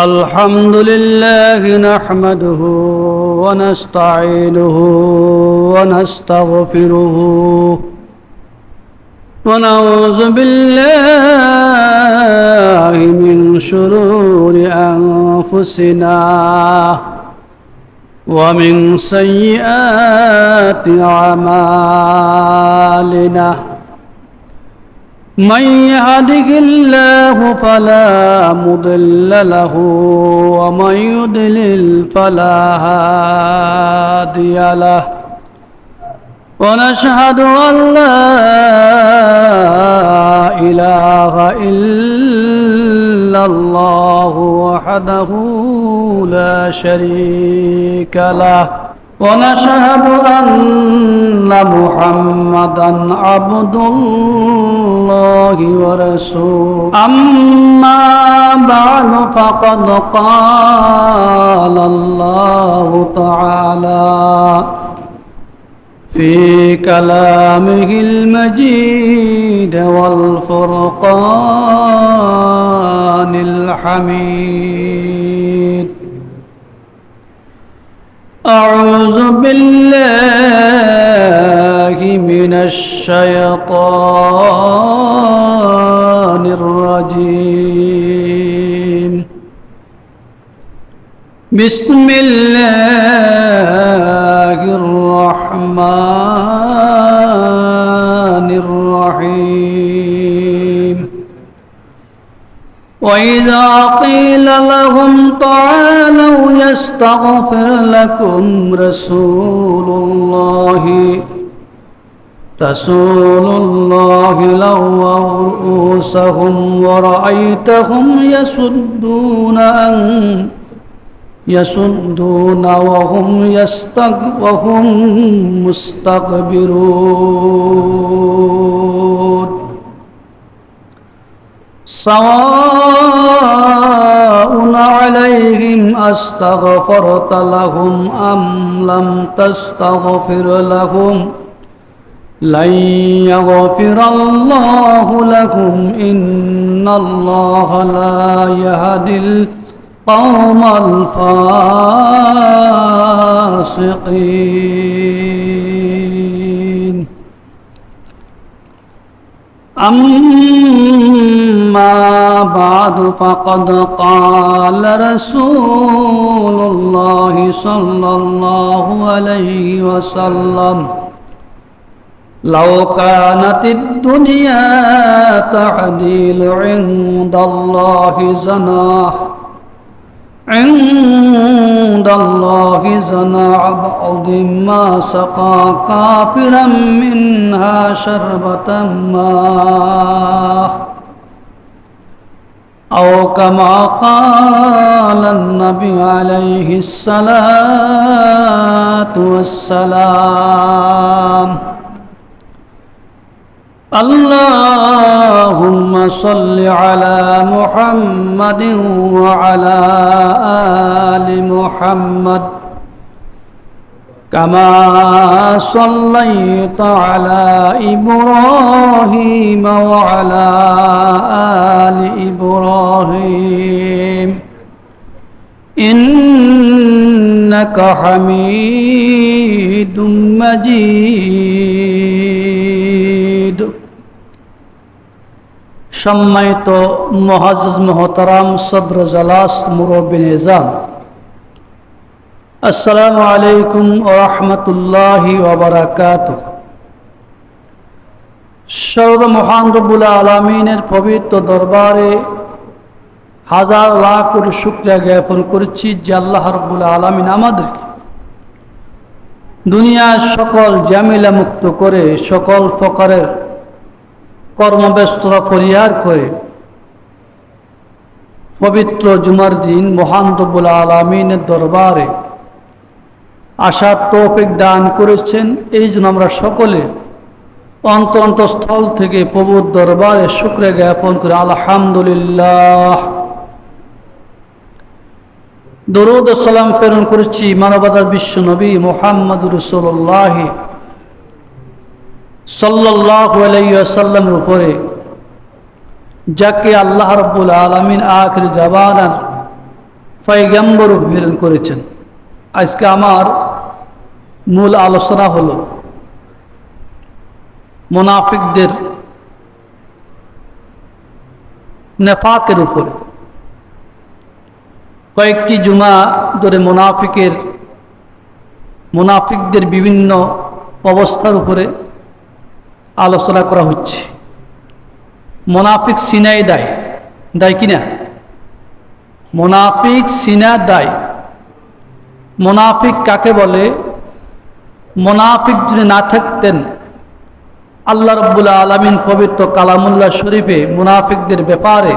الحمد لله نحمده ونستعينه ونستغفره ونعوذ بالله من شرور أنفسنا ومن سيئات أعمالنا من يهده الله فلا مضل له ومن يضلل فلا هادي له ونشهد أن لا إله إلا الله وحده لا شريك له ونشهد أن محمدًا عبد الله ورسوله أما بعد فقد قال الله تعالى في كلامه المجيد والفرقان الحميد أعوذ بالله من الشيطان الرجيم بسم الله الرحمن الرحيم وإذا قيل لهم تعالوا يستغفر لكم رسول الله لووا رؤوسهم ورأيتهم يصدون وهم مستكبرون سواء عليهم أستغفرت لهم أم لم تستغفر لهم لن يغفر الله لهم إن الله لا يهدي القوم الفاسقين أما بعد فقد قال رسول الله صلى الله عليه وسلم لو كانت الدنيا تعديل عند الله زناع بعض ما سقى كافرا منها شربة ماء أو كما قال النبي عليه الصلاة والسلام اللهم صل على محمد وعلى آل محمد كما صليت على إبراهيم وعلى آل إبراهيم إنك حميد مجيد সম্মানিত মুআজ্জাজ মুহতারাম সদর জালাস মুরব্বী নিজাম আসসালামু আলাইকুম ওয়া রাহমাতুল্লাহি ওয়া বারাকাতুহু সর্ব মহান রব্বুল আলামিনের পবিত্র দরবারে হাজার লাখ কোটি শুকরিয়া জ্ঞাপন করছি যে আল্লাহ রাব্বুল আলামিন আমাদেরকে দুনিয়ার সকল ঝামেলা মুক্ত করে সকল প্রকারের কর্মব্যস্ততা পরিহার করে পবিত্র জুমার দিন মহান রব্বুল আলামিনের দরবারে আসার তৌফিক দান করেছেন। এই জন্য আমরা সকলে অন্তরস্থল থেকে প্রভুর দরবারে শুকরিয়া জ্ঞাপন করে আলহামদুলিল্লাহ। দরুদ ও সালাম প্রেরণ করেছি মানবতার বিশ্ব নবী মুহাম্মদুর রাসূলুল্লাহ সাল্লাল্লাহু আলাইহি ওয়াসাল্লামের উপরে, যাকে আল্লাহ রাব্বুল আলামিন আখির জামানার পয়গম্বর প্রেরণ করেছেন। আজকে আমার মূল আলোচনা হলো মুনাফিকদের নেফাকের উপরে। কয়েকটি জুমা ধরে মুনাফিকদের বিভিন্ন অবস্থার উপরে আলোচনা করা হচ্ছে। মুনাফিক সিনাই দায় কিনা? মুনাফিক সিনা দায়। মুনাফিক কাকে বলে? মুনাফিক যদি না থাকতেন, আল্লাহ রাব্বুল আলামিন পবিত্র কালামুল্লাহ শরীফে মুনাফিকদের ব্যাপারে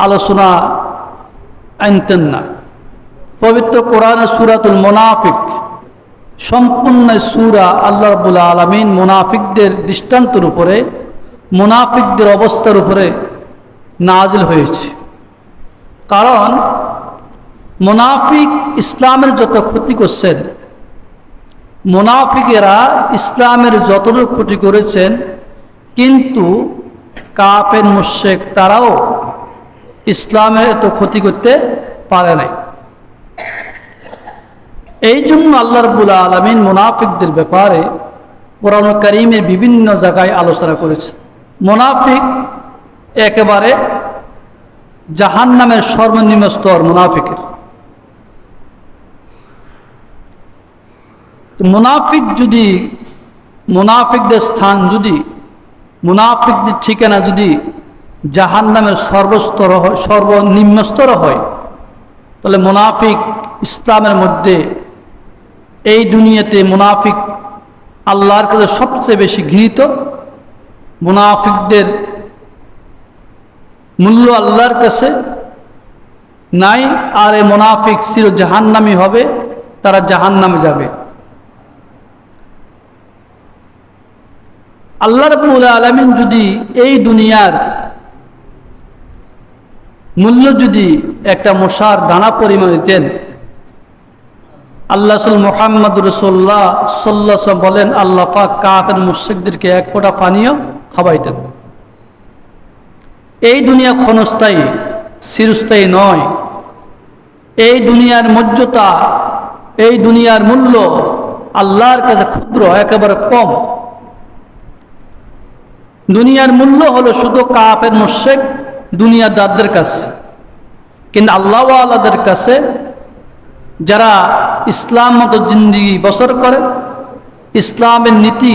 আলোচনা আনতেন না। পবিত্র কোরআনে সূরাতুল মুনাফিক সম্পূর্ণ সূরা আল্লাহ রাব্বুল আলামিন মুনাফিকদের দৃষ্টান্তের উপরে, মুনাফিকদের অবস্থার উপরে নাজিল হয়েছে। কারণ মুনাফিক ইসলামের যত ক্ষতি করছেন, মুনাফিকেরা ইসলামের যতটুকু ক্ষতি করেছেন, কিন্তু কাফের মুশরিক তারাও ইসলামের এত ক্ষতি করতে পারে নাই। এই জন্য আল্লাহ রাব্বুল আলামিন মুনাফিকদের ব্যাপারে কোরআন কারীমে বিভিন্ন জায়গায় আলোচনা করেছে। মুনাফিক একেবারে জাহান্নামের সর্বনিম্ন স্তর মুনাফিকের। মুনাফিকদের স্থান যদি, মুনাফিকদের ঠিকানা যদি জাহান্নামের সর্বনিম্ন স্তর হয়, তাহলে মুনাফিক ইসলামের মধ্যে, এই দুনিয়াতে মুনাফিক আল্লাহর কাছে সবচেয়ে বেশি ঘৃণিত। মুনাফিকদের মূল্য আল্লাহর কাছে নাই। আর এই মুনাফিক চির জাহান্নামী হবে, তারা জাহান্নামে যাবে। আল্লাহ রাব্বুল আলামিন যদি এই দুনিয়ার মূল্য যদি একটা মশার দানা পরিমাণ দিতেন, আল্লাহ মুহাম্মদ রাসূলুল্লাহ সাল্লাল্লাহু আলাইহি ওয়াসাল্লাম বলেন, আল্লাহ পাক কাফের মুশরিকদেরকে এক ফোঁটা পানিও খাওয়াইতেন। এই দুনিয়া ক্ষণস্থায়ী, চিরস্থায়ী নয়। এই দুনিয়ার মর্যাদা, এই দুনিয়ার মূল্য আল্লাহর কাছে ক্ষুদ্র, একেবারে কম। দুনিয়ার মূল্য হলো শুধু কাফের মুশরিক দুনিয়াদারদের কাছে, কিন্তু আল্লাহ ওয়ালাদের কাছে, যারা ইসলাম মত জিন্দেগি বসর করেন, ইসলামের নীতি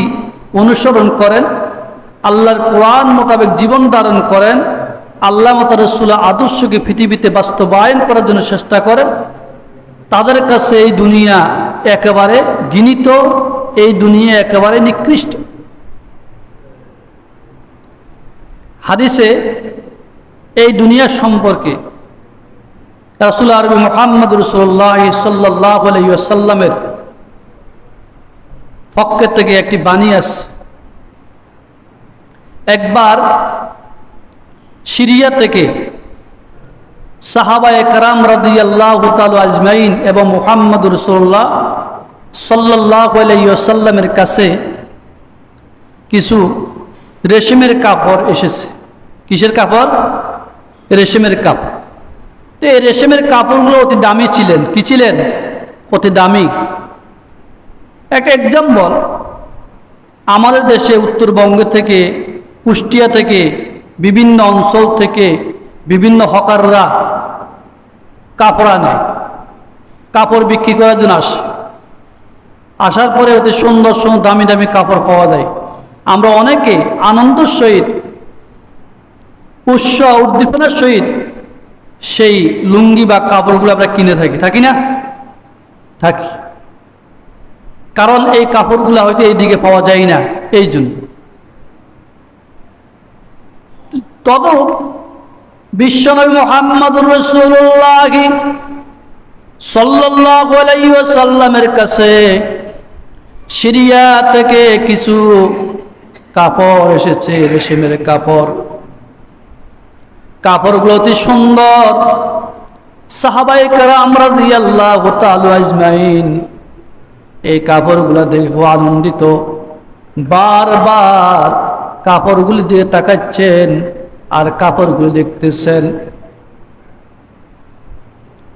অনুসরণ করেন, আল্লাহর কোরআন মোতাবেক জীবন ধারণ করেন, আল্লাহ মত রাসূলের আদর্শকে পৃথিবীতে বাস্তবায়ন করার জন্য চেষ্টা করেন, তাদের কাছে এই দুনিয়া একেবারে ঘৃণিত, এই দুনিয়া একেবারে নিকৃষ্ট। হাদিসে এই দুনিয়া সম্পর্কে রাসূল আরবি মুহাম্মদ রাসূলুল্লাহ সাল্লাল্লাহু আলাইহি ওয়াসাল্লামের পক্ষ থেকে একটি বাণী আছে। একবার সিরিয়া থেকে সাহাবায়ে কেরাম রাদিয়াল্লাহু তাআলা আজমাইন এবং মুহাম্মদ রাসূলুল্লাহ সাল্লাল্লাহু আলাইহি ওয়াসাল্লামের কাছে কিছু রেশমের কাপড় এসেছে। কিসের কাপড়? রেশমের কাপড়। তো এই রেশমের কাপড়গুলো অতি দামি ছিলেন। কি ছিলেন? অতি দামি। এক এক্সাম্পল, আমাদের দেশে উত্তরবঙ্গ থেকে, কুষ্টিয়া থেকে, বিভিন্ন অঞ্চল থেকে বিভিন্ন হকাররা কাপড় আনে, কাপড় বিক্রি করার জন্য আসে। আসার পরে অতি সুন্দর সুন্দর দামি দামি কাপড় পাওয়া যায়। আমরা অনেকে আনন্দের সহিত, উৎসাহ উদ্দীপনার সহিত সেই লুঙ্গি বা কাপড়গুলো আমরা কিনে থাকি না? থাকি। কারণ এই কাপড়গুলো হয়তো এইদিকে পাওয়া যায় না, এই জন্য। তদরূপ বিশ্বনবী মুহাম্মদুর রাসূলুল্লাহ সাল্লাল্লাহু আলাইহি ওয়াসাল্লামের কাছে সিরিয়া থেকে কিছু কাপড় এসেছে, রেশমের কাপড়। কাপড়গুলো অতি সুন্দর। সাহাবায়ে কেরাম রাদিয়াল্লাহু তাআলা আজমাইন এই কাপড়গুলো দেখে আনন্দিত, বারবার কাপড়গুলি দিয়ে তাকাচ্ছেন আর কাপড়গুলো দেখতেছেন।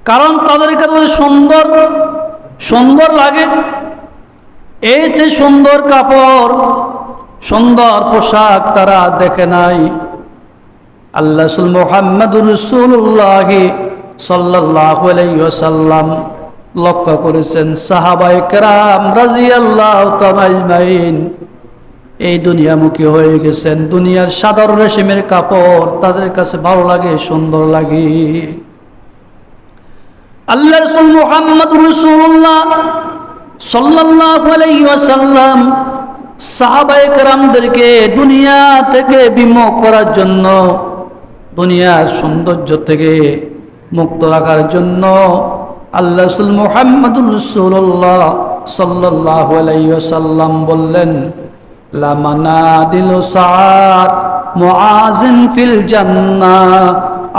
কারণ তাদের কাছে সুন্দর সুন্দর লাগে। এই যে সুন্দর কাপড়, সুন্দর পোশাক তারা দেখে নাই। আল্লাহ রাসূল মুহাম্মদুর রাসূলুল্লাহ সাল্লাল্লাহু আলাইহি ওয়াসাল্লাম লক্ষ্য করেছেন সাহাবায়ে কেরাম রাদিয়াল্লাহু তাআলা আজমাইন এই দুনিয়ামুখী হয়ে গেছেন। দুনিয়ার সাধারণ রেশমের কাপড় তাদের কাছে ভালো লাগে, সুন্দর লাগে। আল্লাহ রাসূল মুহাম্মদুর রাসূলুল্লাহ সাল্লাল্লাহু আলাইহি ওয়াসাল্লাম সাহাবায়ে কেরামদেরকে দুনিয়া থেকে বিমুখ করার জন্য, দুনিয়ার সৌন্দর্য থেকে মুক্ত রাখার জন্য আল্লাহ রাসূল মুহাম্মদুর রাসূলুল্লাহ সাল্লাল্লাহু আলাইহি ওয়াসাল্লাম বললেন, লা মানাদিলু সাআত মুআযিন ফিল জান্নাহ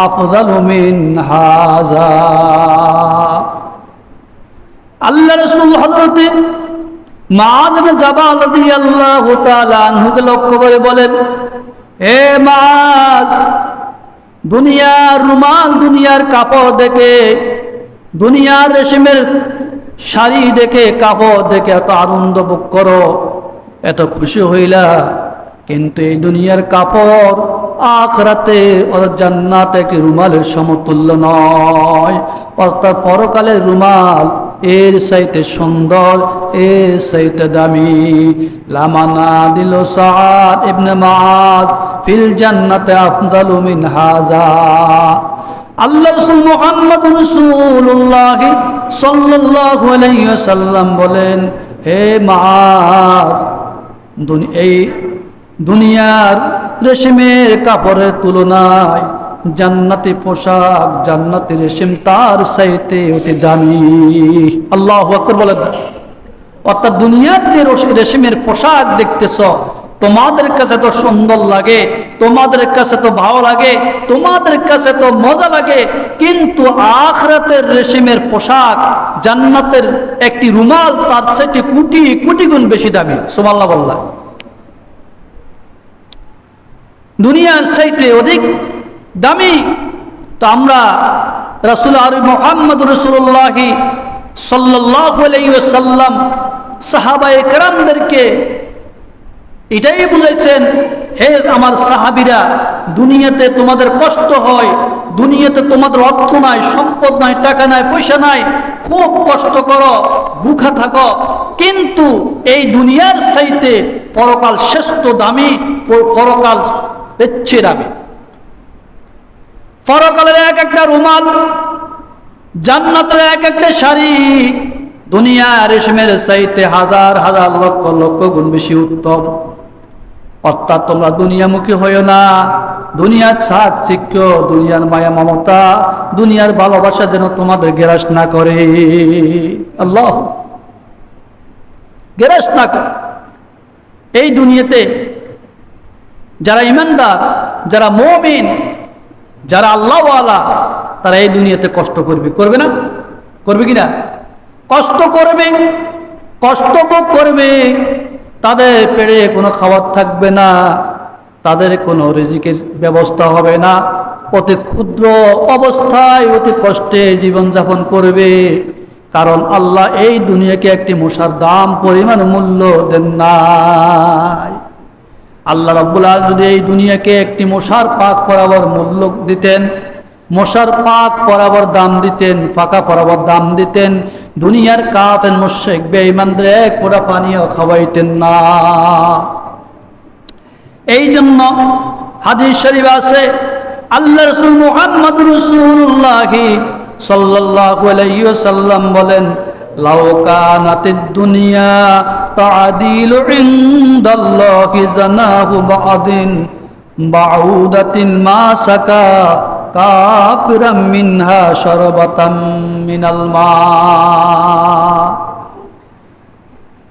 আফদালু মিন হাযা। আল্লাহ রাসূল হযরতে মুআয বিন জাবাল রাদিয়াল্লাহু তাআলা আনহুকে লক্ষ্য করে বলেন, হে মুআয, দুনিয়ার রুমাল, দুনিয়ার কাপড় দেখে, দুনিয়ার রেশমের শাড়ি দেখে, কাপড় দেখে এত আনন্দ ভোগ করো, এত খুশি হইলা, কিন্তু এই দুনিয়ার কাপড় আখিরাতে ও জান্নাতে কি রুমালের সমতুল্য নয়। অর্থাৎ পরকালের রুমাল এর চাইতে সুন্দর, এর চাইতে দামি। লামানা দিল সাআদ ইবনে মুআয ফিল জান্নাতে আফদালু মিন হাযা। আল্লাহ রাসূল মুহাম্মদুর রাসূলুল্লাহ সাল্লাল্লাহু আলাইহি ওয়াসাল্লাম বলেন, হে মুআয, এই দুনিয়ার রেশমের কাপড়ের তুলনায় জান্নাতি পোশাক, জান্নাতি রেশম তার চাইতে অতি দামি। আল্লাহু আকবার বলেন। অর্থাৎ দুনিয়ার যে রেশমের পোশাক দেখতেছ, তোমাদের কাছে তো সুন্দর লাগে, তোমাদের কাছে তো ভালো লাগে, তোমাদের কাছে তো মজা লাগে, কিন্তু আখিরাতের রেশমের পোশাক, জান্নাতের একটি রুমাল তার চাইতে কোটি কোটি গুণ বেশি দামি। সুবহানাল্লাহ বললাম। দুনিয়ার চাইতে অধিক দামি। তো আমরা রাসূল আরবি মুহাম্মদুর রাসূলুল্লাহ সাল্লাল্লাহু আলাইহি ওয়াসাল্লাম সাহাবায়ে কেরামদেরকে এটাই বুঝাইছেন, হে আমার সাহাবীরা, দুনিয়াতে তোমাদের কষ্ট হয়, দুনিয়াতে তোমাদের অর্থ নাই, সম্পদ নাই, টাকা নাই, পয়সা নাই, খুব কষ্ট করো, ভুখা থাকো, কিন্তু এই দুনিয়ার চাইতে পরকাল শ্রেষ্ঠ দামি, পরকাল বেচ্ছে দামি। পরকালের এক একটা রুমাল, জান্নাতের এক একটা শাড়ি দুনিয়ার রেশমের চাইতে হাজার হাজার লক্ষ লক্ষ গুণ বেশি উত্তম। অর্থাৎ তোমরা দুনিয়ামুখী হইও না। দুনিয়ার চাকচিক্য, দুনিয়ার মায়া মমতা, দুনিয়ার ভালোবাসা যেন তোমাদের গ্রাস না করে। আল্লাহ গ্রাস না করে। এই দুনিয়াতে যারা ইমানদার, যারা মুমিন, যারা আল্লাহওয়ালা, তারা এই দুনিয়াতে কষ্ট করবে, করবে না? করবে কিনা? কষ্ট করবে, কষ্ট ভোগ করবে। তাদের পেটে কোনো খাবার থাকবে না, তাদের কোনো রিজিকের ব্যবস্থা হবে না, অতি ক্ষুদ্র অবস্থায় অতি কষ্টে জীবনযাপন করবে। কারণ আল্লাহ এই দুনিয়াকে একটি মশার দাম পরিমাণ মূল্য দেন নাই। আল্লাহ রাব্বুল আলামিন যদি এই দুনিয়াকে একটি মশার পাক বরাবর মূল্য দিতেন, মশার পাক বরাবর দাম দিতেন, ফাঁকা বরাবর দাম দিতেন, দুনিয়ার কাফের মুশরিক বেঈমানদের এক ফোঁটা পানিও খাওয়াইতেন না। এই জন্য হাদিস শরীফ আছে, আল্লাহ রাসূল মুহাম্মদুর রাসূলুল্লাহ সাল্লাল্লাহু আলাইহি ওয়াসাল্লাম বলেন, লাউ কানাতিদ দুনিয়া তা'দিলু ইনদাল্লাহি জানাহু বা'দিন বাউদাতিন মা সাকা কাফিরাম মিনহা শারবাতাম মিনাল মা।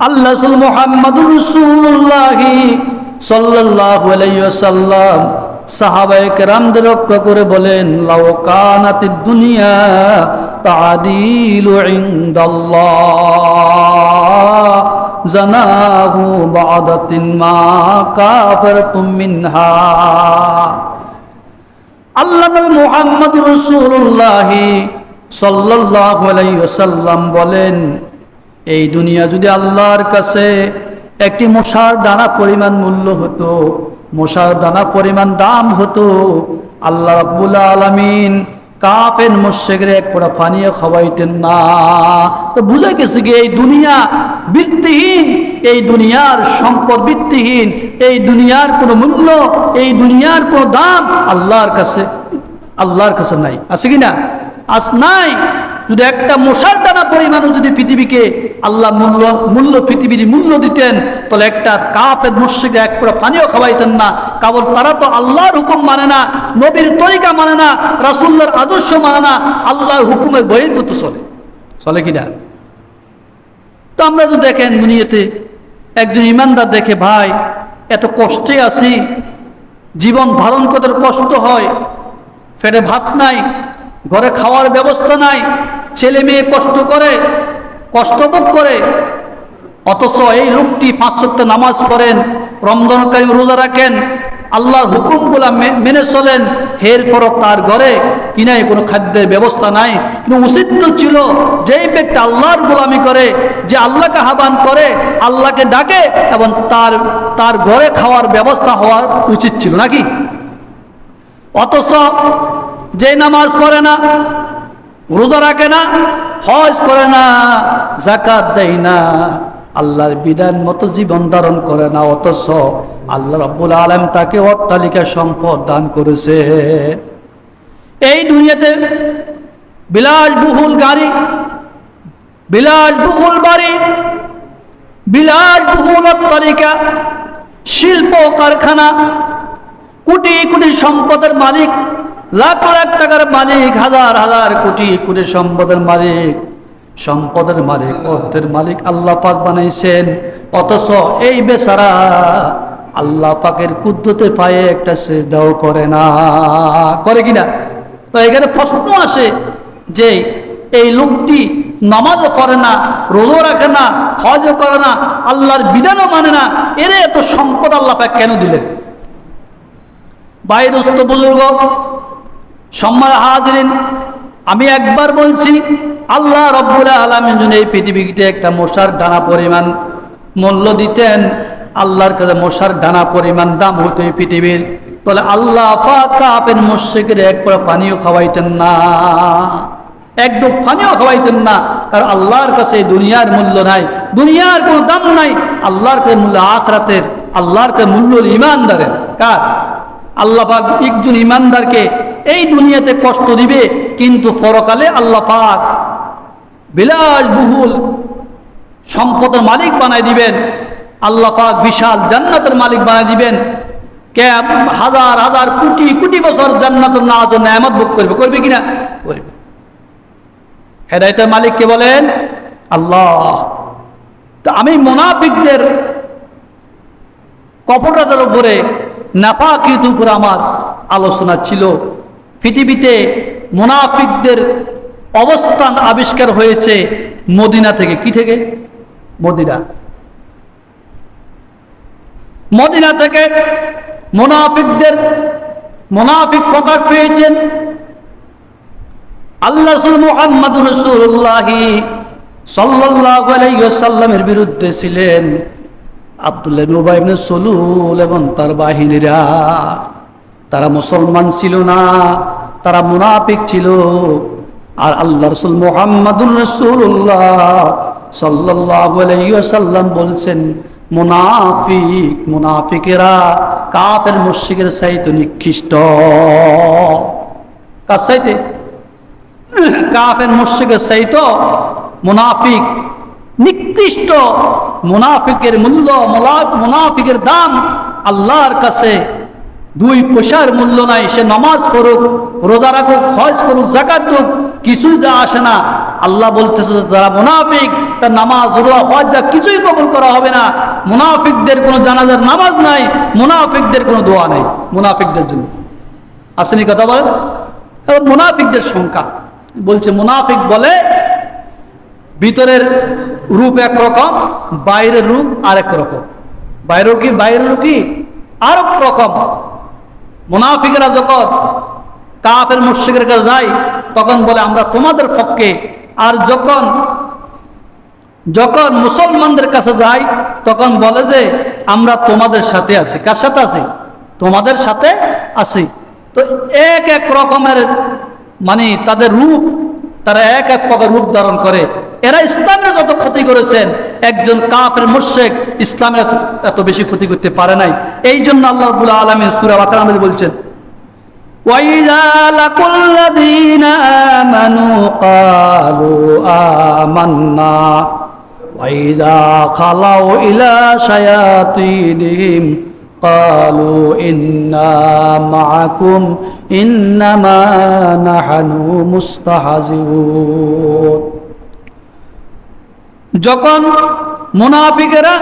আল্লাহ রাসূল মুহাম্মদুর রাসূলুল্লাহ সাল্লাল্লাহু আলাইহি ওয়াসাল্লাম সাহাবায়ে কেরামদের রক্ষা করে বলেন, লাউ কানাতিদ দুনিয়া তা'দিলু ইনদাল্লাহ জানাহু বা'দাতিন মা কাফারতুম মিনহা। আল্লাহ নবী মুহাম্মদুর রাসূলুল্লাহ সাল্লাল্লাহু আলাইহি ওয়াসাল্লাম বলেন, এই দুনিয়া যদি আল্লাহর কাছে একটি মশার দানা পরিমাণ মূল্য হতো, মশার দানা পরিমাণ দাম হতো, আল্লাহ রাব্বুল আলামিন কাফের মুশরিকদের এক ফোঁটা পানিও খাওয়াইতেন না। তো বুঝে গেছে কি এই দুনিয়া বৃত্তিহীন, এই দুনিয়ার সম্পদ বৃত্তিহীন, এই দুনিয়ার কোনো মূল্য, এই দুনিয়ার কোনো দাম আল্লাহর কাছে নাই। আছে কি না? আজ নাই। যদি একটা মশার দানা পরিমাণও যদি পৃথিবীকে আল্লাহ মূল্য পৃথিবীর মূল্য দিতেন, তাহলে একটা কাফের মুশরিকদের এক ফোঁটা পানিও খাওয়াইতেন না। কারণ তারা তো আল্লাহর হুকুম মানে না, নবীর তরিকা মানে না, রাসূলের আদর্শ মানে না, আল্লাহর হুকুমের বহির্ভূত চলে কিনা? তো আমরা তো দেখেন দুনিয়াতে একজন ইমানদার দেখে, ভাই এত কষ্টে আছি, জীবন ধারণ করতে কষ্ট হয়, পেটে ভাত নাই, ঘরে খাওয়ার ব্যবস্থা নাই, ছেলে মেয়ে কষ্ট করে, কষ্টভোগ করে, অথচ এই লোকটি 5 ওয়াক্ত নামাজ পড়েন, রমজান কারিম রোজা রাখেন, আল্লাহর হুকুমগুলা মেনে চলেন, এরপরও তার ঘরে কিনাই কোনো খাদ্যের ব্যবস্থা নাই। কিন্তু উচিত তো ছিল যেই ব্যক্তি আল্লাহর গোলামি করে, যে আল্লাহকে আহ্বান করে, আল্লাহকে ডাকে, এবং তার ঘরে খাওয়ার ব্যবস্থা হওয়ার উচিত ছিল নাকি? অথচ যে নামাজ পড়ে না, রোজা রাখে না, হজ করে না, যাকাত দেয় না, আল্লাহর বিধান মতো জীবন ধারণ করে না, অথচ আল্লাহ রাব্বুল আলামিন তাকে অট্টালিকা সম্পদ দান করেছে। এই দুনিয়াতে বিলাসবহুল গাড়ি, বিলাসবহুল বাড়ি, বিলাসবহুল অট্টালিকা, শিল্প কারখানা, কোটি কোটি সম্পদের মালিক, লাখ লাখ টাকার মালিক, হাজার হাজার কোটি কোটি সম্পদের মালিক, অর্থের মালিক আল্লাহ পাক বানাইছেন। অথচ এই বেচারা আল্লাহ পাকের কুদরতে পায়ে একটা সিজদাও করে না, করে কিনা? তো এখানে প্রশ্ন আসে যে এই লোকটি নামাজও করে না, রোজা রাখে না, হজও করে না, আল্লাহর বিধানও মানে না, এর এত সম্পদ আল্লাহ পাক কেন দিলেন? বাইরস্ত বুজুর্গ, সম্মান হাজিরিন, আমি একবার বলছি, আল্লাহ রাব্বুল আলামিন যদি এই পৃথিবীতে একটা মশার দানা পরিমাণ মূল্য দিতেন, আল্লাহর কাছে মশার দানা পরিমাণ দাম হতো এই পৃথিবীর, তাহলে আল্লাহ পাক কাফের মুশরিকদের এক ফোঁটা পানিও খাওয়াইতেন না, এক ডুব পানিও খাওয়াইতেন না। কারণ আল্লাহর কাছে এই দুনিয়ার মূল্য নাই, দুনিয়ার কোনো দাম নাই, আল্লাহর কাছে মূল্য আখিরাতের, আল্লাহর কাছে মূল্য ঈমানদারের। কার? আল্লাহ পাক একজন ঈমানদারকে এই দুনিয়াতে কষ্ট দিবে, কিন্তু পরকালে আল্লাহ পাক বিলাসবহুল সম্পদের মালিক বানাই দিবেন, আল্লাহ পাক বিশাল জান্নাতের মালিক বানাই দিবেন। কে হাজার হাজার কোটি কোটি বছর জান্নাতের নাজ ও নেয়ামত ভোগ করবে কিনা? করবে। হেদায়েতের মালিক কে বলেন? আল্লাহ। তো আমি মুনাফিকদের কপটতার উপরে, নাফাকির উপরে আমার আলোচনা ছিল। পৃথিবীতে মুনাফিকদের অবস্থান আবিষ্কার হয়েছে মদিনা থেকে। কি থেকে? মদিনা থেকে মুনাফিক প্রকাশ পেয়েছেন। আল্লাহ রাসূল মুহাম্মদুর রাসূলুল্লাহ সাল্লাল্লাহু আলাইহি ওয়াসাল্লামের বিরুদ্ধে ছিলেন আব্দুল্লাহ ইবনে উবাই ইবনে সালুল এবং তার বাহিনীরা। তারা মুসলমান ছিল না, তারা মুনাফিক ছিল। আর আল্লাহ রাসূল মুহাম্মদুর রাসূলুল্লাহ সাল্লাল্লাহু আলাইহি ওয়াসাল্লাম বলছেন, মুনাফিকেরা কাফের মুশরিকের চাইতে নিকৃষ্ট। কার চাইতে? কাফের মুশরিকের চাইতে মুনাফিক নিকৃষ্ট। মুনাফিকের মূল্য, মুনাফিকের দাম আল্লাহর কাছে 2 পয়সার মূল্য নাই। সে নামাজ পড়ুক, রোজা রাখুক, হজ করুক, যাকাত দিক, কিছুই যা আসে না। আল্লাহ বলতেছে যারা মুনাফিক, তার নামাজ, রোজা, হজ যা কিছুই কবুল করা হবে না। মুনাফিকদের কোনো জানাজার নামাজ নাই, মুনাফিকদের কোনো দোয়া নাই মুনাফিকদের জন্য। আসেনি কথা বলেন? মুনাফিকদের সংখ্যা বলছে, মুনাফিক বলে ভিতরের রূপ একরকম, বাইরের রূপ আরেক রকম। বাইরের রূপ কি আরেক রকম। মুনাফিকরা যখন কাফের মুশরিকের কাছে যায়, তখন বলে আমরা তোমাদের পক্ষে। আর যখন যখন মুসলমানদের কাছে যাই, তখন বলে যে আমরা তোমাদের সাথে আছি। কার সাথে আছি? তোমাদের সাথে আছি। তো এক এক রকমের মানে তাদের রূপ, তারা এক এক প্রকার রূপ ধারণ করে। এরা ইসলামের যত ক্ষতি করেছেন, একজন কাফের মুশরিক ইসলামের এত বেশি ক্ষতি করতে পারে নাই। এই জন্য আল্লাহ রাব্বুল আলামিন সূরা বাকারার মধ্যে বলছেন, وَإِذَا لَقُوا الَّذِينَ آمَنُوا قَالُوا آمَنَّا وَإِذَا خَلَوْا إِلَى شَيَاطِينِهِمْ قَالُوا إِنَّا مَعَكُمْ إِنَّمَا نَحْنُ مُسْتَهْزِئُونَ। যখন মুনাফিকেরা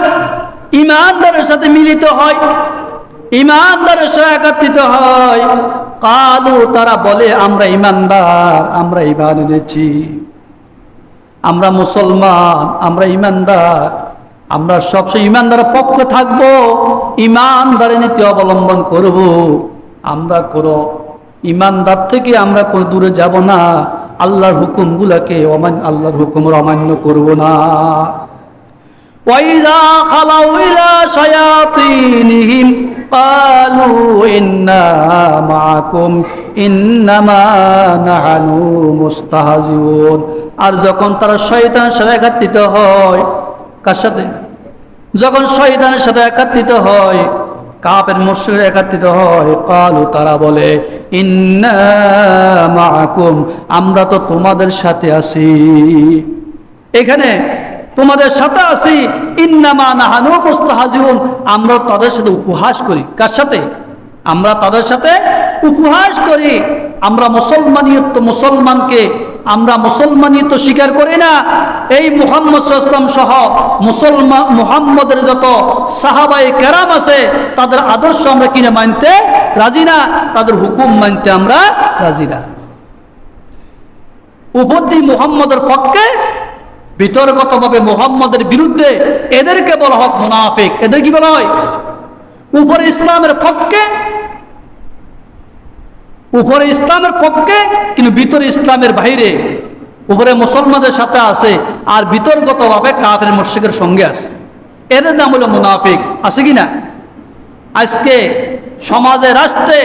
ঈমানদারের সাথে মিলিত হয়, ঈমানদারের সাথে একত্রিত হয়, কালু তারা বলে আমরা ঈমানদার, আমরা ঈমান এনেছি, আমরা মুসলমান, আমরা ঈমানদার, আমরা সবসময় ঈমানদারের পক্ষে থাকবো, ঈমানদারের নীতি অবলম্বন করব। আমরা কোনো ঈমানদার থেকে আমরা কোনো দূরে যাব না, আল্লাহর হুকুমগুলোকে আল্লাহর হুকুমের অমান্য করব না। وَإِذَا خَلَوْا إِلَى شَيَاطِينِهِمْ قَالُوا إِنَّا مَعَكُمْ إِنَّمَا نَحْنُ مُسْتَهْزِئُونَ। আর যখন তারা শয়তানের সাথে একত্রিত হয়, কার সাথে? যখন শয়তানের সাথে একত্রিত হয়, কাফের মুশরিক একত্রিত হয়, কালু তারা বলে ইন্না মাআকুম, আমরা তো তোমাদের সাথে আছি। এখানে তোমাদের সাথে আছি, ইন্নামা নাহানু মুস্তাহজিউন, আমরা তাদের সাথে উপহাস করি। কার সাথে? আমরা তাদের সাথে উপহাস করি। আমরা মুসলমানকে আমরা মুসলমানিয়ত স্বীকার করি না। এই মুহাম্মদ সাল্লাল্লাহু আলাইহি ওয়াসাল্লাম সহ মুহাম্মদের যত সাহাবায়ে কেরাম আছে, তাদের আদর্শ আমরা কিনে মানতে রাজি না, তাদের হুকুম মানতে আমরা রাজি না। উপদি মুহাম্মদের পক্ষে, বিতর্কতভাবে মুহাম্মদের বিরুদ্ধে, এদেরকে বলা হয় মুনাফিক। এদের কি বলা হয়? উপরে ইসলামের পক্ষে, উপরে ইসলামের পক্ষে কিন্তু ভিতরে ইসলামের বাইরে, উপরে মুসলমানদের সাথে আছে আর বিতর্কতভাবে কাফের মুশরিকের সঙ্গে আছে। এদের নাম হলো মুনাফিক। আছে কি না? আজকে সমাজে, রাষ্ট্রে,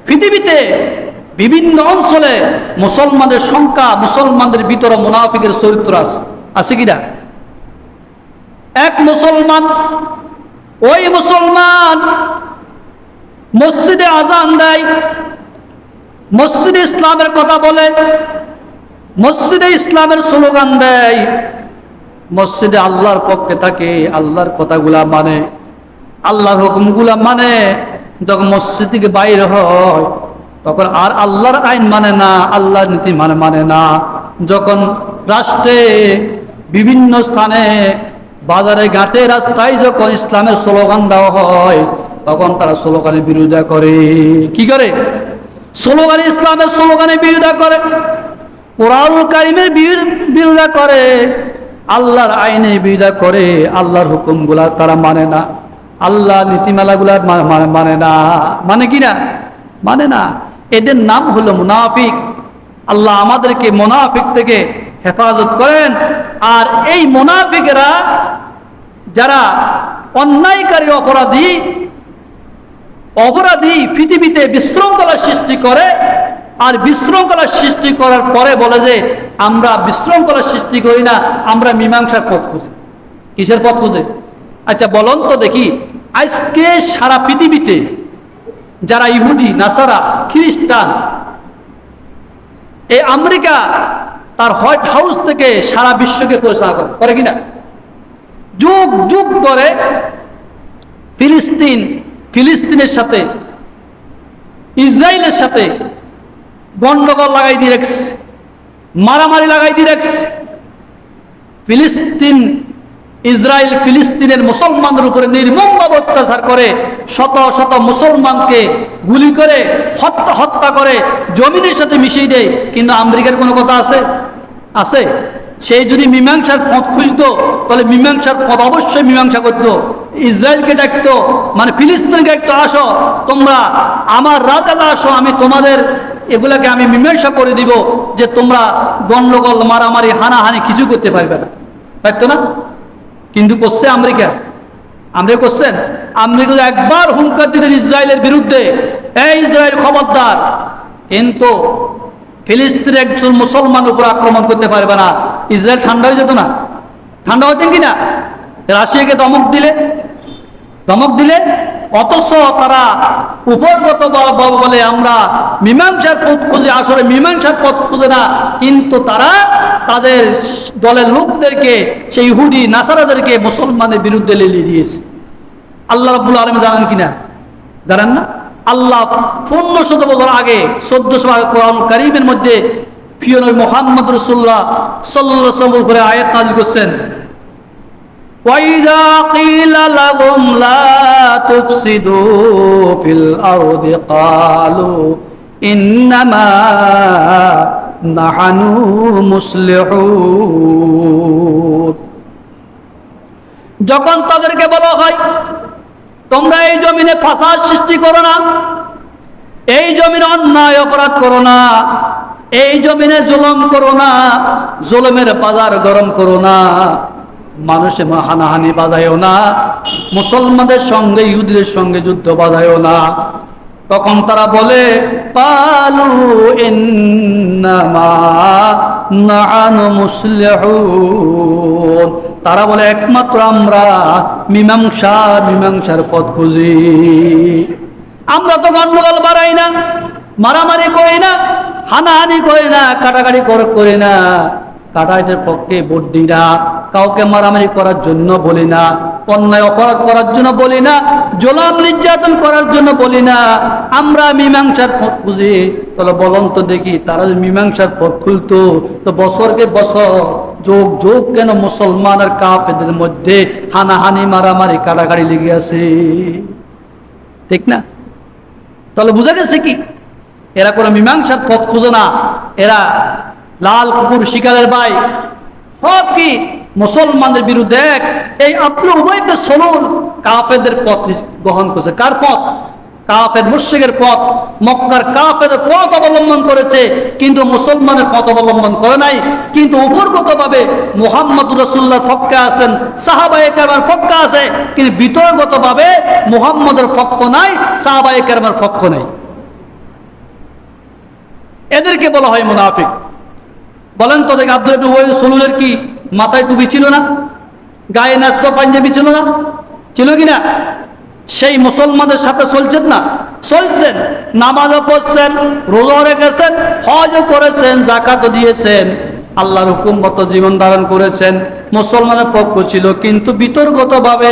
পৃথিবীতে বিভিন্ন অঞ্চলে মুসলমানদের সংখ্যা, মুসলমানদের ভিতরে মুনাফিকের চরিত্র আছে। আছে কি না? এক মুসলমান, ওই মুসলমান মসজিদে আজান দেয়, মসজিদে ইসলামের কথা বলে, মসজিদে ইসলামের স্লোগান দেয়, মসজিদে আল্লাহর পক্ষে থাকে, আল্লাহর কথাগুলা মানে, আল্লাহর হুকুমগুলা মানে। যখন মসজিদ থেকে বাইরে হয়, তখন আর আল্লাহর আইন মানে না, আল্লাহর নীতি মানে না। যখন রাষ্ট্রে, বিভিন্ন স্থানে, বাজারে, ঘাটে, রাস্তায় যখন ইসলামের স্লোগান দেওয়া হয়, তখন তারা স্লোগানের বিরোধিতা করে। কি করে? স্লোগানে, ইসলামের স্লোগানে বিরোধিতা করে, কোরআনুল কারীমের বিরোধিতা করে, আল্লাহর আইনে বিরোধিতা করে, আল্লাহর হুকুমগুলা তারা মানে না, আল্লাহ নীতিমালাগুলা মানে না। মানে কি না? মানে না। এদের নাম হলো মুনাফিক। আল্লাহ আমাদেরকে মুনাফিক থেকে হেফাজত করেন। আর এই মুনাফিকেরা যারা অন্যায়কারী, অপরাধী পৃথিবীতে বিশৃঙ্খলা সৃষ্টি করে, আর বিশৃঙ্খলা সৃষ্টি করার পরে বলে যে আমরা বিশৃঙ্খলা সৃষ্টি করি না, আমরা মীমাংসার পথ খুঁজি। কিসের পথ খুঁজে? আচ্ছা বলুন তো দেখি, আজকে সারা পৃথিবীতে যারা ইহুদি, নাসারা, খ্রিস্টান, এই আমেরিকা তার হোয়াইট হাউস থেকে সারা বিশ্বকে পরিচালনা করে কিনা? যুগ যুগ ধরে ফিলিস্তিনের সাথে, ইসরায়েলের সাথে গন্ডগোল লাগাই দিয়ে রাখছে, মারামারি লাগাই দিয়ে রাখছে। ইসরায়েল ফিলিস্তিনের মুসলমানদের উপরে নির্মমভাবে অত্যাচার করে, শত শত মুসলমানকে গুলি করে হত্যা করে, জমিনের সাথে মিশিয়ে দেয়। কিন্তু আমেরিকার কোনো কথা আছে? আছে? সেই যদি মীমাংসার পথ খুঁজতো, তাহলে মীমাংসার পথ অবশ্যই মীমাংসা করতো। ইসরায়েলকে ডাকতো, মানে ফিলিস্তিনকে ডাকতো, আসো তোমরা আমার রাজারা, আসো, আমি তোমাদের এগুলাকে আমি মীমাংসা করে দিব যে তোমরা গন্ডগোল মারামারি হানাহানি কিছু করতে পারবে না, পারতো না? কিন্তু করছে আমেরিকা। আমেরিকা করছেন? আমেরিকা একবার হুঙ্কার দিলেন ইসরায়েলের বিরুদ্ধে, এই ইসরায়েল খবরদার, কিন্তু ফিলিস্তিনের একজন মুসলমান উপর আক্রমণ করতে পারবে না। ইসরায়েল ঠান্ডা হয়ে যেত না? ঠান্ডা হতেন কিনা? রাশিয়াকে ধমক দিলে অথচ তারা উপরগত বলে আমরা মীমাংসার পথ খুঁজে, আসলে মীমাংসার পথ খুঁজে না, কিন্তু তারা তাদের দলের লোকদেরকে, সেই ইহুদি নাসারাদেরকে মুসলমানের বিরুদ্ধে লেলিয়ে দিয়েছে। আল্লাহ রাব্বুল আলামিন জানেন কিনা? জানেন না? আল্লাহ 1500 বছর আগে 1400 আগে কোরআন কারীমের মধ্যে প্রিয় নবী মুহাম্মদ রাসূলুল্লাহ সাল্লাল্লাহু আলাইহি ওয়াসাল্লামের উপরে আয়াত নাযিল করছেন, وَإِذَا قِيلَ لَهُمْ لَا تُفْسِدُوا فِي الْأَرْضِ قَالُوا إِنَّمَا نَحْنُ مُصْلِحُونَ। যখন তাদেরকে বলা হয় তোমরা এই জমিনে ফাসাদ সৃষ্টি করো না, এই জমিনে অন্যায় অপরাধ করো না, এই জমিনে জুলুম করো না, জুলুমের বাজার গরম করো না, মানুষে হানাহানি বাজায়ও না, মুসলমানদের সঙ্গে ইহুদিদের সঙ্গে যুদ্ধ বাজায়ও না, তখন তারা বলে কালু ইন্নামা নাহানু মুসলিহুন, তারা বলে একমাত্র আমরা মীমাংসার পথ খুঁজি। আমরা তো গন্ডগোল বাড়াই না, মারামারি করি না, হানাহানি করি না, কাটাকাটি করি না, কাটাকাটির পক্ষে ভোট দিই না, কাউকে মারামারি করার জন্য বলি না, অন্যায় অপরাধ করার জন্য বলি না, জুলুম নির্যাতন করার জন্য বলি না, আমরা মীমাংসার পথ খুঁজি। তাহলে বলুন তো দেখি, তারা যদি মীমাংসার পথ খুলতো তো বছরকে বছর যোগ কেন মুসলমান আর কাফেরদের মধ্যে হানাহানি মারামারি কাটাকাটি লেগে আছে? ঠিক না? তাহলে বুঝা গেছে কি, এরা কোনো মীমাংসার পথ খুঁজে না, এরা লাল কুকুর শিকারের ভাই, সব কি মুসলমানদের বিরুদ্ধে। এই আব্দুল উবাই ইবনে সালুল কাফেরদের পথ গ্রহণ করেছে। কার পথ? কাফের মুশরিকের পথ, মক্কার কাফেরদের পথ অবলম্বন করেছে, কিন্তু মুসলমানের পথ অবলম্বন করে নাই। কিন্তু উপরগতভাবে মুহাম্মদুর রাসূলুল্লাহর পক্ষে আছেন, সাহাবায়ে কেরামের পক্ষে আছে, কিন্তু বিতর্গতভাবে মুহাম্মদের পক্ষ নাই, সাহাবায়ে কেরামের পক্ষ নাই। এদেরকে বলা হয় মুনাফিক। বলেন তো দেখি, আব্দুল ইবনে উবাই ইবনে সালুলের কি মাথায় টুপি ছিল না? গায়ে নাসপা পাঞ্জাবি ছিল না? ছিল কিনা? সেই মুসলমানদের সাথে চলছেন না? চলছেন, নামাজও পড়ছেন, রোজাও রেখেছেন, হজও করেছেন, যাকাতও দিয়েছেন, আল্লাহর হুকুম মতো জীবন ধারণ করেছেন, মুসলমানের পক্ষ ছিল, কিন্তু বিতর্কতভাবে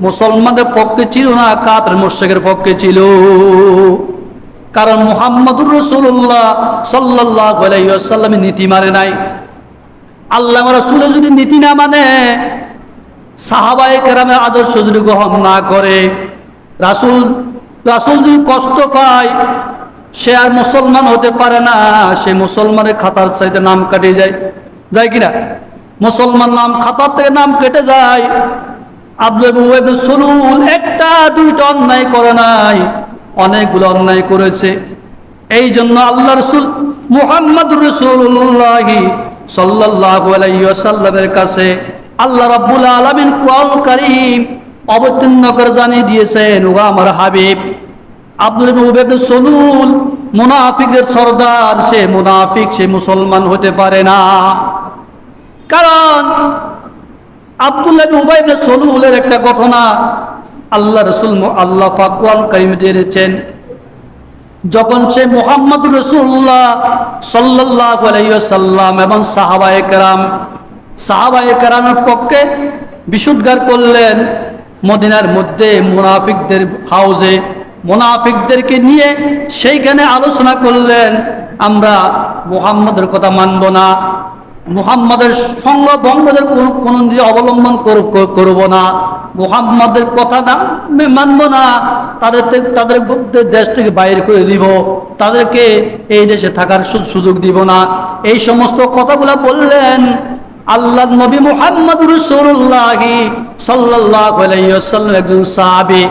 মুসলমানদের পক্ষে ছিল না, কাফের মুশরিকের পক্ষে ছিল। কারণ মুহাম্মদুর রাসূলুল্লাহ সাল্লাল্লাহু আলাইহি ওয়াসাল্লামের নীতি মানে নাই। আল্লাহ রাসূলের যদি নীতি না মানে, সাহাবায়ে কেরামের আদর্শ যদি গ্রহণ না করে, রাসূল যদি কষ্ট পায়, সে আর মুসলমান হতে পারে না, সে মুসলমানের খাতার চাইতে নাম কাটে যায় কিনা? মুসলমান নাম খাতার থেকে নাম কেটে যায়। আব্দুল উবাই ইবনে সালুল একটা দুইটা অন্যায় করে নাই, অনেকগুলো অন্যায় করেছে। এই জন্য আল্লাহ রাসূল মুহাম্মদুর রাসূলুল্লাহ সাল্লাল্লাহু আলাইহি ওয়াসাল্লামের কাছে আল্লাহ রাব্বুল আলামিন কোরআন কারীম অবতীর্ণ করে জানিয়ে দিয়েছেন, ও আমার হাবিব, আব্দুল উবাই ইবনে সালুল মুনাফিকদের সর্দার, সে মুনাফিক, সে মুসলমান হতে পারে না। কারণ আব্দুল্লাহ ইবনে উবাই ইবনে সালুলের একটা ঘটনা আল্লাহ রাসূল আল্লাহ পাক কোরআন কারীমে দিয়েছেন। যখন সে মুহাম্মদুর রাসূলুল্লাহ সাল্লাল্লাহু আলাইহি ওয়াসাল্লাম এবং সাহাবায়ে কেরামের পক্ষে বিশুদ্ধার করলেন, মদিনার মধ্যে মুনাফিকদের হাউজে মুনাফিকদেরকে নিয়ে সেইখানে আলোচনা করলেন, আমরা মুহাম্মদের কথা মানব না, মুহাম্মাদের সঙ্গ বঙ্গদের কোন দিয়ে অবলম্বন করব না, মুহাম্মাদের কথা না মানব না, তাদের দেশ থেকে বাইরে করে দিব, তাদেরকে এই দেশে থাকার সুযোগ দিব না, এই সমস্ত কথাগুলো বললেন। আল্লাহর নবী মুহাম্মদুর রাসূলুল্লাহ সাল্লাল্লাহু আলাইহি ওয়াসাল্লাম একজন সাহাবী,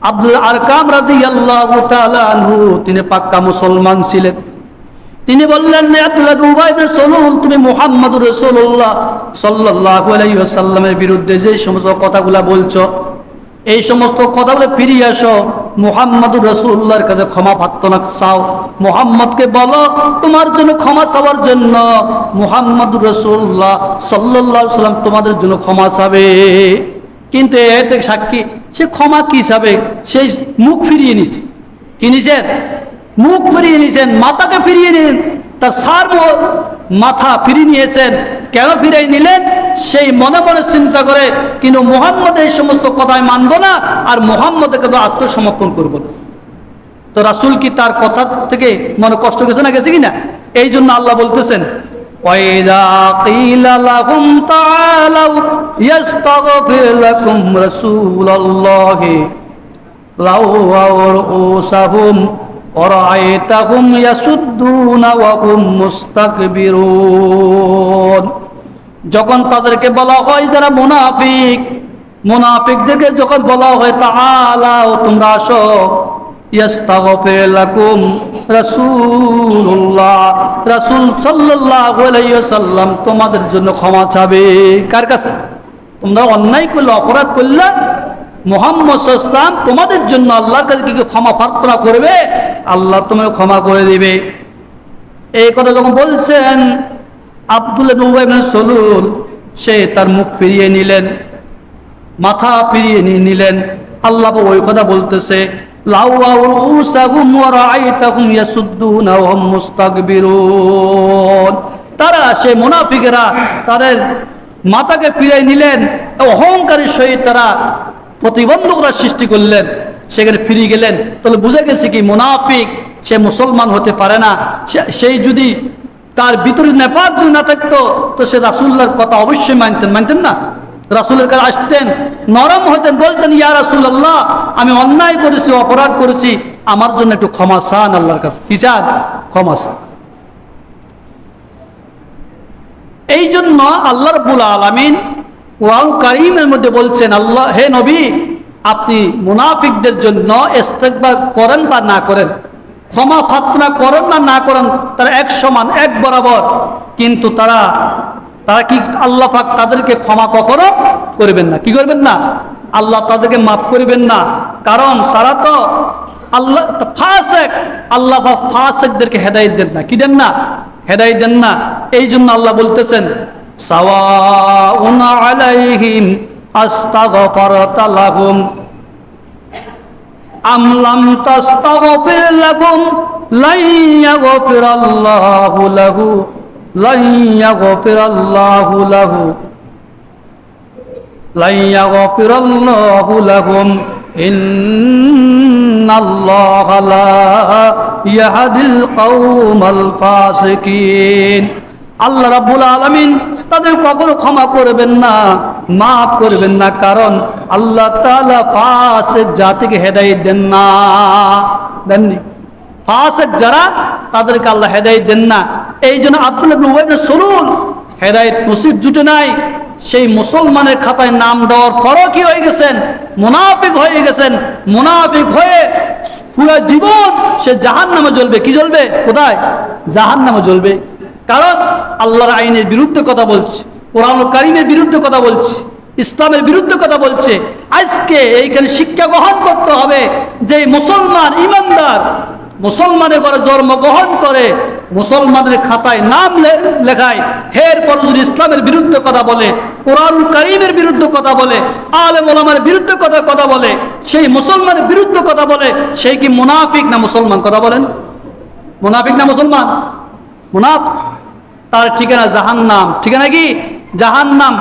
আব্দুল আরকাম রাদিয়াল্লাহু তাআলা আনহু তিনি পাক্কা মুসলমান ছিলেন। তিনি বললেন, আব্দুল্লাহ ইবনে উবাই ইবনে সলুল, তুমি মুহাম্মদুর রাসূলুল্লাহ সাল্লাল্লাহু আলাইহি ওয়াসাল্লামের বিরুদ্ধে যে সমস্ত কথাগুলো বলছো, এই সমস্ত কথাগুলো ফিরিয়ে আসো, মুহাম্মদুর রাসূলুল্লাহর কাছে ক্ষমা প্রার্থনা চাও। মুহাম্মদকে বলো তোমার জন্য ক্ষমা চাওয়ার জন্য, মুহাম্মদুর রাসূলুল্লাহ সাল্লাল্লাহু আলাইহি ওয়াসাল্লাম তোমাদের জন্য ক্ষমা চাবে। কিন্তু এতে সাক্ষী সে ক্ষমা কি চাবে, সেই মুখ ফিরিয়ে নিচ্ছে। কি নিছেন? মুখ ফিরিয়ে নিয়েছেন, মাথাকে ফিরিয়ে নিলেন, তার সার মাথা ফিরিয়ে নিয়েছেন। কেন ফিরিয়ে নিলেন? সেই মনে মনে চিন্তা করে, কিন্তু মুহাম্মদ এই সমস্ত কথায় মানব না, আর মুহাম্মদকে তো আত্মসমর্পণ করবো না। তো রাসূল কি তার কথা থেকে মনে কষ্ট গেছে না, গেছে কিনা? এই জন্য আল্লাহ বলতেছেন, وَإِذَا قِيلَ لَهُمْ تَعَالَوْا يَسْتَغْفِرْ لَكُمْ رَسُولُ اللَّهِ لَوَّوْا رُءُوسَهُمْ وَرَأَيْتَهُمْ يَصُدُّونَ وَهُمْ مُسْتَكْبِرُونَ। যখন তাদেরকে বলা হয় যারা মুনাফিক, মুনাফিকদেরকে যখন বলা হয় তাআলাও তোমরা আসো, ইয়াস্তাগফির লাকুম রাসূলুল্লাহ, রাসূল সাল্লাল্লাহু আলাইহি ওয়াসাল্লাম তোমাদের জন্য ক্ষমা চাবে। কার কাছে? তোমরা অন্যায় করলে, অপরাধ করলে, মুহাম্মদ সাল্লাল্লাহু আলাইহি ওয়াসাল্লাম তোমাদের জন্য আল্লাহর কাছে কি ক্ষমা প্রার্থনা করবে, আল্লাহ তোমাকে ক্ষমা করে দিবে। এই কথা যখন বলছেন, আব্দুল্লাহ ইবনে উবাই ইবনে সলুল সে তার মুখ ফিরিয়ে নিলেন, মাথা ফিরিয়ে নিলেন। আল্লাহ ওই কথা বলতেছে, তারা সে মুনাফিকেরা তাদের মাথাকে ফিরিয়ে নিলেন, অহংকারের সহিত তারা প্রতিবন্ধকতা সৃষ্টি করলেন, সেখানে ফিরে গেলেন। তাহলে বুঝে গেছে কি মুনাফিক সে মুসলমান হতে পারে না। সেই যদি তার ভিতরে নেপাত যদি না থাকতো, তো সে রাসূলুল্লাহর কথা অবশ্যই মানতেন না। রাসূলের কাছে আসতেন, নরম হতেন, বলতেন, ইয়া রাসূলুল্লাহ আমি অন্যায় করেছি, অপরাধ করেছি, আমার জন্য একটু ক্ষমা চান আল্লাহর কাছে। কি চান? ক্ষমা চান। এই জন্য আল্লাহ রাব্বুল আলামিন কোরআন কারীমের মধ্যে বলছেন, আল্লাহ হে নবী আপনি মুনাফিকদের জন্য ইস্তেগফার করেন বা না করেন, ক্ষমা প্রার্থনা করেন বা না করেন, তারা এক সমান, এক বরাবর। কিন্তু তারা কি আল্লাহ পাক তাদেরকে ক্ষমা কখনো করবেন না। কি করবেন না? আল্লাহ তাদেরকে মাফ করবেন না, কারণ তারা তো আল্লাহ ফাসিক। আল্লাহ পাক ফাসিকদেরকে হেদায়েত দেন না। কি দেন না? হেদায়েত দেন না। এই জন্য আল্লাহ বলতেছেন, সাওয়াউন আলাইহিম আস্তাগফারতা লাহুম আম লাম তাস্তাগফির লাহুম লা ইয়াগফিরাল্লাহু লাহু লা ইয়াগফিরাল্লাহু লাহু লা ইয়াগফিরাল্লাহু লাহুম ইন্নাল্লাহা লা ইয়াহদিল কওমাল ফাসিকিন। আল্লাহ রাব্বুল আলামিন তাদের কখনো ক্ষমা করবেন না, মাফ করবেন না, কারণ আল্লাহ তাআলা ফাসিক জাতিকে হেদায়েত দেন না। দেননি? ফাসিক যারা তাদেরকে আল্লাহ হেদায়েত দেন না। এই জন্য আব্দুল্লাহ ইবনে উবাই ইবনে সলুল হেদায়েত নসিব জুটে নাই, সেই মুসলমানের খাতায় নাম দেওয়ার পরও কি হয়ে গেছেন? মুনাফিক হয়ে গেছেন। মুনাফিক হয়ে পুরো জীবন সে জাহান্নামে জ্বলবে। কি জ্বলবে? কোথায়? জাহান্নামে জ্বলবে। কারণ আল্লাহর আইনের বিরুদ্ধে কথা বলছে, কোরআনুল কারীমের বিরুদ্ধে কথা বলছে, ইসলামের বিরুদ্ধে কথা বলছে। আজকে এইখানে শিক্ষা গ্রহণ করতে হবে যে মুসলমান ইমানদার মুসলমানের ঘরে জন্মগ্রহণ করে, মুসলমানের খাতায় নাম লেখায়, এরপর যদি ইসলামের বিরুদ্ধে কথা বলে, কোরআনুল কারীমের বিরুদ্ধে কথা বলে, আলেম ওলামার বিরুদ্ধে কথা বলে, সেই মুসলমানের বিরুদ্ধে কথা বলে, সেই কি মুনাফিক না মুসলমান? কথা বলেন, মুনাফিক না মুসলমান? মুনাফিক। তার ঠিকানা জাহান্নাম। ঠিকানা কি? জাহান্নাম।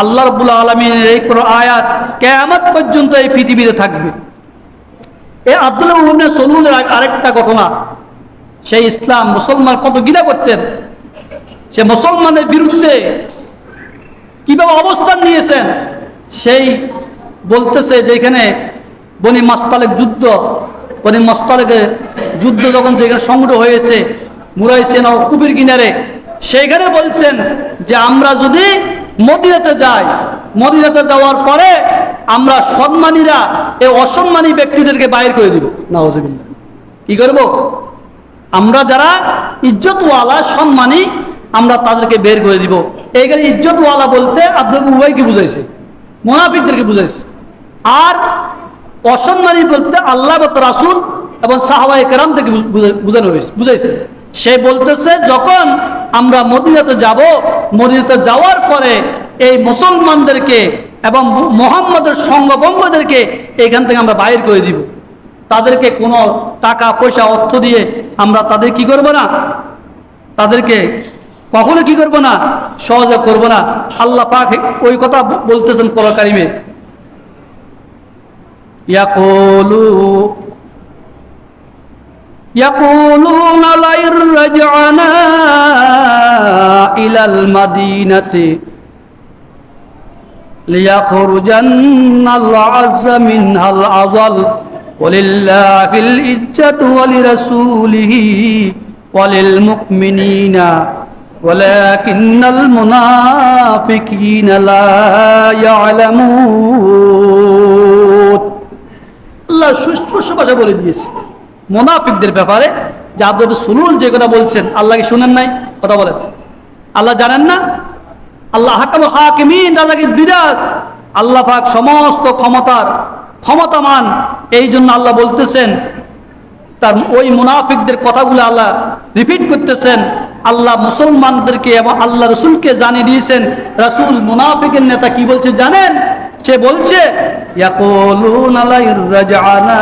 আল্লাহ রাব্বুল আলামিনের এই কোন আয়াত কিয়ামত পর্যন্ত এই পৃথিবীতে থাকবে। এই আব্দুল্লাহ ইবনে সলুলের আরেকটা ঘটনা, সেই ইসলাম মুসলমান কত গিলা করতেন, সে মুসলমানের বিরুদ্ধে কিভাবে অবস্থান নিয়েছেন, সেই বলতেছে যে এখানে বনি মাসতালেক যুদ্ধ, বনি মাসতালেকের যুদ্ধ যখন যেখানে সংগ্রহ হয়েছে মুরাইসেন ও কুবির কিনারে, সেইখানে বলছেন যে আমরা যদি মদিনাতে যাই, মদিনাতে যাওয়ার পরে আমরা সম্মানীরা এই অসম্মানী ব্যক্তিদেরকে বাইর করে দিব। নাউজুবিল্লাহ। কি করব? আমরা যারা ইজ্জতওয়ালা সম্মানী আমরা তাদেরকে বের করে দিব। এইখানে ইজ্জতওয়ালা বলতে আব্দুল উবাইকে বুঝাইছে, মুনাফিকদেরকে বুঝাইছে। আর অসম্মানী বলতে আল্লাহ এবং রাসূল এবং সাহাবায়ে কেরাম থেকে বুঝানো হয়েছে, বুঝাইছে। সে বলতেছে যখন আমরা মদিনাতে যাব, মদিনাতে যাওয়ার পরে এই মুসলমানদেরকে এবং মুহাম্মদের সঙ্গবঙ্গদেরকে এখান থেকে আমরা বাইর করে দিব। তাদেরকে কোনো টাকা পয়সা অর্থ দিয়ে আমরা তাদের কি করব না, তাদেরকে কখনো কি করব না, সহযোগ করব না। আল্লাহ পাক ওই কথা বলতেছেন কোরআন কারিমে, يقولون لئن رجعنا إلى المدينة ليخرجن الأعز منها الأذل ولله العزة ولرسوله وللمؤمنين ولكن المنافقين لا يعلمون। আল্লাহ সুস্পষ্ট ভাষা বলে দিয়েছে মুনাফিকদের ব্যাপারে যে আব্দুল সুলুল যে কথা বলছেন, আল্লাহকে শুনেন নাই? কথা বলেন, আল্লাহ জানেন না? আল্লাহ হাকামুল হাকিমিন, আল্লাহকে বিরাট, আল্লাহ পাক সমস্ত ক্ষমতামান। এই জন্য আল্লাহ বলতেছেন, তার ওই মুনাফিকদের কথাগুলো আল্লাহ রিপিট করতেছেন। আল্লাহ মুসলমানদেরকে এবং আল্লাহ রসুলকে জানিয়ে দিয়েছেন। রাসূল মুনাফিকের নেতা কি বলছে জানেন? সে বলছে ইয়াকুলুনা লাইরজানা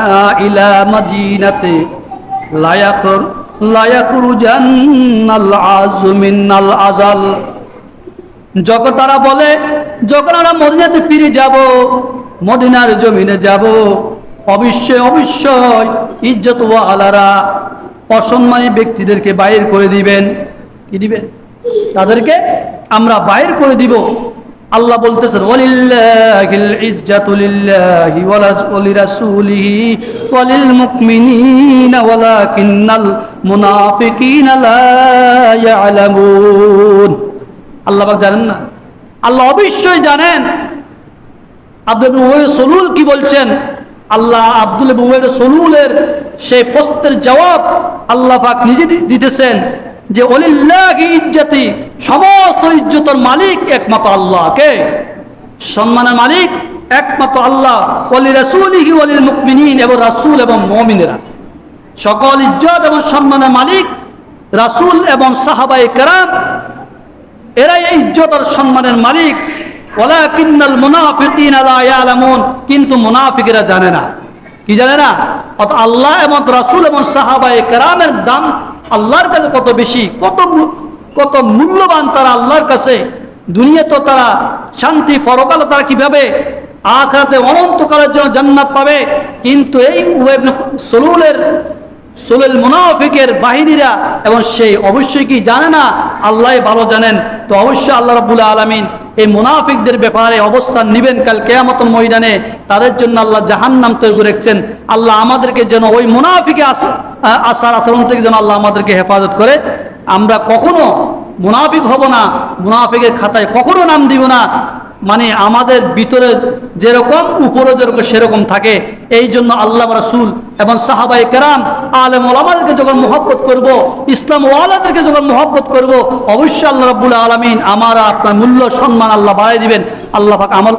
ইলা মাদিনাতি লা ইয়াখরুজান্নাল আযু মিনাল আযাল। যখন তারা বলে যখন আমরা মদিনাতে ফিরে যাব, মদিনার জমিনে যাব, অবশ্যই অবশ্যই ইজ্জতওয়ালারা অসম্মানী ব্যক্তিদেরকে বাইর করে দিবেন। কি দিবেন? তাদেরকে আমরা বাইর করে দিব। আল্লাহ বলতেছেন ওয়ালিল্লাহিল ইজ্জাতু লিল্লাহি ওয়া লিরাসূলিহি ওয়া লিল মুমিনিনা ওয়ালাকিন্নাল মুনাফিকিনা লা ইয়ালামুন। আল্লাহ পাক জানেন না? আল্লাহ অবশ্যই জানেন। আব্দুল উবাই সলুল কি বলছেন? আল্লাহ আব্দুল উবাই সলুলের সেই প্রশ্নের জবাব আল্লাহ পাক নিজে দিতেছেন যে ওয়ালিল্লাহি ইজ্জাতি, সমস্ত ইজ্জতের মালিক একমাত্র আল্লাহ। কে? সম্মানের মালিক একমাত্র আল্লাহ। ওয়ালি রাসূলিহি ওয়ালিল মুমিনিন, এবং রাসূল এবং মুমিনেরা। সকল ইজ্জত এবং সম্মানের মালিক রাসূল এবং সাহাবায়ে কেরাম, এরাই এই ইজ্জত আর সম্মানের মালিক। ওয়ালাকিন্নাল মুনাফিকিনা লা ইয়ালামুন, কিন্তু মুনাফিকরা জানে না। কি জানে না? অত আল্লাহ এবং রাসূল এবং সাহাবায়ে কেরামের দাম আল্লাহর কাছে কত বেশি, কত মূল্যবান তারা আল্লাহর কাছে। দুনিয়া তো তারা শান্তি, পরকালে তারা কিভাবে আখিরাতে অনন্তকালের জন্য জান্নাত পাবে। কিন্তু এই উবাই ইবনে সলুল মুনাফিকের বাহিনীরা, এবং সেই অবশ্যই কি জানে না? আল্লাহ ভালো জানেন। তো অবশ্যই আল্লাহ রাব্বুল আলামিন এই মুনাফিকদের ব্যাপারে অবস্থান নেবেন কাল কিয়ামতের ময়দানে। তাদের জন্য আল্লাহ জাহান্নাম তৈরি করে রেখেছেন। আল্লাহ আমাদেরকে যেন ওই মুনাফিকে আসার আচরণ থেকে যেন আল্লাহ আমাদেরকে হেফাজত করে। আমরা কখনো মুনাফিক হব না, মুনাফিকের খাতায় কখনো নাম দিব না। মানে আমাদের ভিতরে যেরকম উপরে যেরকম সেরকম থাকে। এই জন্য আল্লাহ রাসূল এবং সাহাবায়ে কেরাম আলেম ওলামাদেরকে যখন মহব্বত করব, ইসলাম ওয়ালাদেরকে যখন মহব্বত করব, অবশ্যই আল্লাহ রাব্বুল আলামিন আমার আপনার মূল্য সম্মান আল্লাহ বাড়াই দিবেন। আল্লাহ পাক আমল